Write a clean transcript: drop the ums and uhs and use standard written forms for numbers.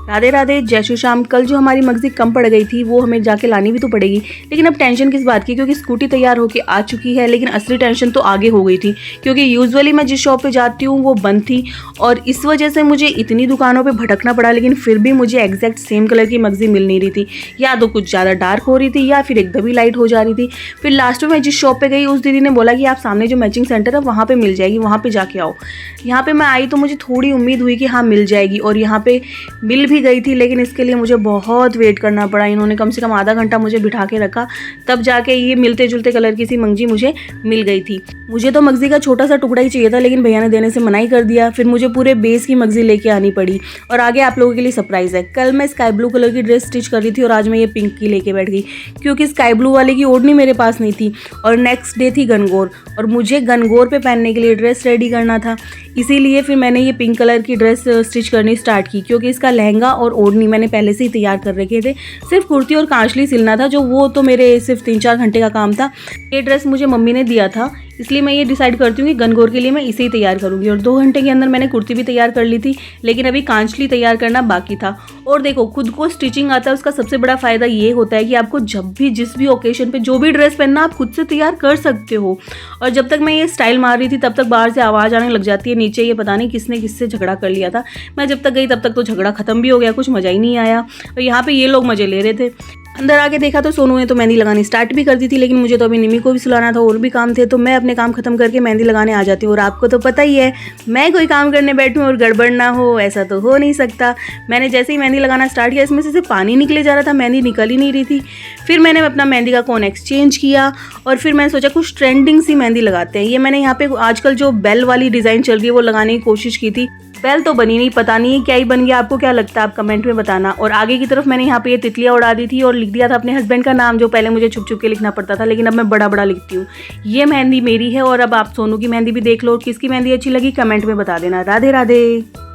राधे राधे, जय श्री श्याम। कल जो हमारी मगजी कम पड़ गई थी वो हमें जाके लानी भी तो पड़ेगी, लेकिन अब टेंशन किस बात की, क्योंकि स्कूटी तैयार होके आ चुकी है। लेकिन असली टेंशन तो आगे हो गई थी, क्योंकि यूजुअली मैं जिस शॉप पे जाती हूँ वो बंद थी और इस वजह से मुझे इतनी दुकानों पे भटकना पड़ा। लेकिन फिर भी मुझे एग्जैक्ट सेम कलर की मगजी मिल नहीं रही थी, या तो कुछ ज़्यादा डार्क हो रही थी या फिर एकदम ही लाइट हो जा रही थी। फिर लास्ट में मैं जिस शॉप पे गई उस दीदी ने बोला कि आप सामने जो मैचिंग सेंटर है वहाँ पे मिल जाएगी, वहाँ पे जाके आओ। यहाँ पे मैं आई तो मुझे थोड़ी उम्मीद हुई कि हाँ मिल जाएगी, और यहाँ पे मिल भी गई थी। लेकिन इसके लिए मुझे बहुत वेट करना पड़ा। इन्होंने कम से कम आधा घंटा मुझे बिठा के रखा, तब जाके ये मिलते जुलते कलर की सी मंगजी मुझे मिल गई थी। मुझे तो मगजी का छोटा सा टुकड़ा ही चाहिए था, लेकिन भैया ने देने से मना ही कर दिया। फिर मुझे पूरे बेस की मगजी लेके आनी पड़ी। और आगे आप लोगों के लिए सरप्राइज है, कल मैं स्काई ब्लू कलर की ड्रेस स्टिच कर रही थी और आज मैं ये पिंक की लेके बैठ गई, क्योंकि स्काई ब्लू वाले की ओढ़नी मेरे पास नहीं थी। और नेक्स्ट डे थी गनगौर, और मुझे गनगौर पे पहनने के लिए ड्रेस रेडी करना था। इसीलिए फिर मैंने ये पिंक कलर की ड्रेस स्टिच करनी स्टार्ट की, क्योंकि इसका लहंगा और ओढ़नी मैंने पहले से ही तैयार कर रखे थे। सिर्फ कुर्ती और कांचली सिलना था, जो वो तो मेरे सिर्फ 3-4 घंटे का काम था। ये ड्रेस मुझे मम्मी ने दिया था, इसलिए मैं ये डिसाइड करती हूँ कि गनगौर के लिए मैं इसे ही तैयार करूँगी। और 2 घंटे के अंदर मैंने कुर्ती भी तैयार कर ली थी, लेकिन अभी कांचली तैयार करना बाकी था। और देखो, खुद को स्टिचिंग आता है उसका सबसे बड़ा फ़ायदा ये होता है कि आपको जब भी जिस भी ओकेजन पे जो भी ड्रेस पहनना आप खुद से तैयार कर सकते हो। और जब तक मैं ये स्टाइल मार रही थी तब तक बाहर से आवाज़ आने लग जाती है नीचे, ये पता नहीं किसने किससे झगड़ा कर लिया था। मैं जब तक गई तब तक तो झगड़ा खत्म भी हो गया, कुछ मज़ा ही नहीं आया। और यहाँ पे ये लोग मज़े ले रहे थे। अंदर आके देखा तो सोनू ने तो मेहंदी लगानी स्टार्ट भी कर दी थी, लेकिन मुझे तो अभी निमी को भी सुलाना था और भी काम थे, तो मैं अपने काम खत्म करके मेहंदी लगाने आ जाती हूँ। और आपको तो पता ही है, मैं कोई काम करने बैठूँ और गड़बड़ ना हो, ऐसा तो हो नहीं सकता। मैंने जैसे ही मेहंदी लगाना स्टार्ट किया, इसमें से सिर्फ पानी निकले जा रहा था, मेहंदी निकल ही नहीं रही थी। फिर मैंने अपना मेहंदी का कोन एक्सचेंज किया और फिर मैंने सोचा कुछ ट्रेंडिंग सी मेहंदी लगाते हैं। ये मैंने यहाँ पे आजकल जो बेल वाली डिज़ाइन चल रही है वो लगाने की कोशिश की थी। बेल तो बनी नहीं, पता नहीं क्या ही बन गया। आपको क्या लगता है आप कमेंट में बताना। और आगे की तरफ मैंने यहाँ पे ये तितलियाँ उड़ा दी थी और लिख दिया था अपने हस्बैंड का नाम, जो पहले मुझे छुप छुप के लिखना पड़ता था, लेकिन अब मैं बड़ा बड़ा लिखती हूँ। ये मेहंदी मेरी है। और अब आप सोनू की मेहंदी भी देख लो, किसकी मेहंदी अच्छी लगी कमेंट में बता देना। राधे राधे।